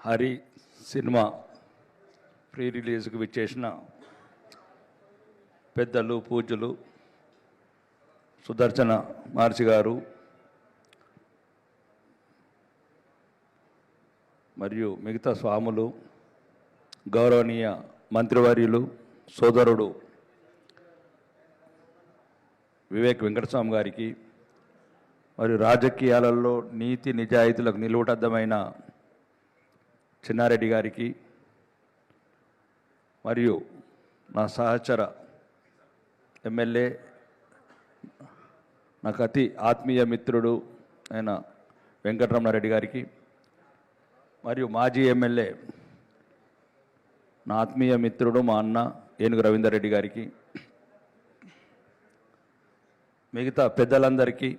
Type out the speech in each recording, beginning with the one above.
Hari cinema pre రిలీజ్కి విచ్చేసిన పెద్దలు పూజ్యులు సుదర్శన మార్చి గారు మరియు మిగతా స్వాములు, గౌరవనీయ మంత్రివర్యులు, సోదరుడు వివేక్ వెంకటస్వామి గారికి, మరియు రాజకీయాలలో నీతి నిజాయితీలకు నిలువుటద్దమైన చిన్నారెడ్డి గారికి, మరియు నా సహచర ఎమ్మెల్యే, నాకు అతి ఆత్మీయ మిత్రుడు అయిన వెంకటరమణారెడ్డి గారికి, మరియు మాజీ ఎమ్మెల్యే నా ఆత్మీయ మిత్రుడు మా అన్న ఏనుగు రవీందర్ రెడ్డి గారికి, మిగతా పెద్దలందరికీ,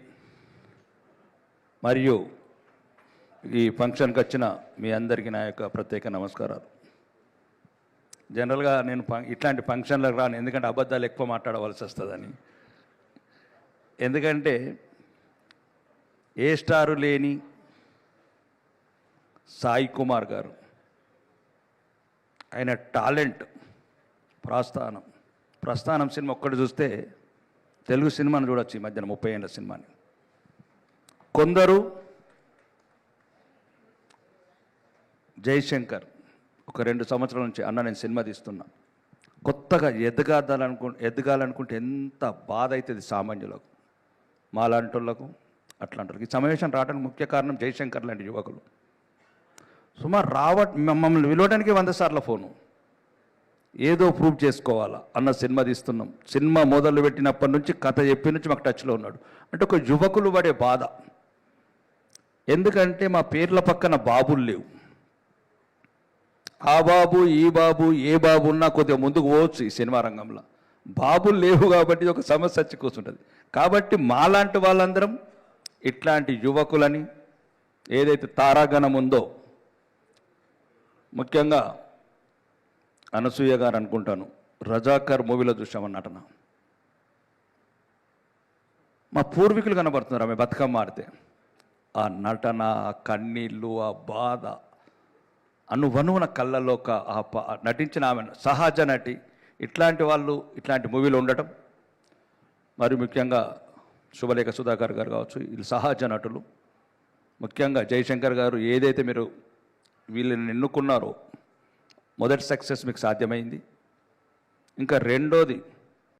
మరియు ఈ ఫంక్షన్కి వచ్చిన మీ అందరికీ నా యొక్క ప్రత్యేక నమస్కారాలు. జనరల్గా నేను ఇట్లాంటి ఫంక్షన్లకు రాను, ఎందుకంటే అబద్ధాలు ఎక్కువ మాట్లాడవలసి వస్తుందని. ఎందుకంటే ఏ స్టారు లేని సాయి కుమార్ గారు, ఆయన టాలెంట్, ప్రస్థానం సినిమా ఒక్కటి చూస్తే తెలుగు సినిమాను చూడొచ్చు. ఈ మధ్యన 30 ఏళ్ళ సినిమాని. కొందరు జయశంకర్ ఒక 2 సంవత్సరాల నుంచి అన్న నేను సినిమా తీస్తున్నా, కొత్తగా ఎదగాలనుకుంటే ఎంత బాధ అవుతుంది సామాన్యులకు, మాలాంటి వాళ్ళకు, అట్లాంటి ఈ సమావేశం రావడానికి ముఖ్య కారణం జయశంకర్ లాంటి యువకులు. మమ్మల్ని పిలవడానికి 100 సార్లు ఫోను, ఏదో ప్రూవ్ చేసుకోవాలా అన్న సినిమా తీస్తున్నాం. సినిమా మొదలు పెట్టినప్పటి నుంచి కథ చెప్పి నుంచి మాకు టచ్లో ఉన్నాడు. అంటే ఒక యువకులు పడే బాధ. ఎందుకంటే మా పేర్ల పక్కన బాబులు లేవు. ఆ బాబు ఈ బాబు ఏ బాబు ఉన్నా కొద్దిగా ముందుకు పోవచ్చు ఈ సినిమా రంగంలో. బాబులు లేవు కాబట్టి ఒక సమస్య వచ్చి కూర్చుంటుంది. కాబట్టి మాలాంటి వాళ్ళందరం ఇట్లాంటి యువకులని, ఏదైతే తారాగణం ఉందో, ముఖ్యంగా అనసూయ గారు అనుకుంటాను, రజాకర్ మూవీలో చూసామన్న నటన. మా పూర్వీకులు కనబడుతున్నారు ఆమె బతుకమ్మ ఆడితే. ఆ నటన, ఆ కన్నీళ్ళు, ఆ బాధ, అనువనువున కళ్ళల్లో నటించిన ఆమె సహజ నటి. ఇట్లాంటి వాళ్ళు ఇట్లాంటి మూవీలో ఉండటం, మరి ముఖ్యంగా శుభలేఖ సుధాకర్ గారు కావచ్చు, వీళ్ళు సహజ నటులు. ముఖ్యంగా జయశంకర్ గారు, ఏదైతే మీరు వీళ్ళని ఎన్నుకున్నారో మొదటి సక్సెస్ మీకు సాధ్యమైంది. ఇంకా రెండోది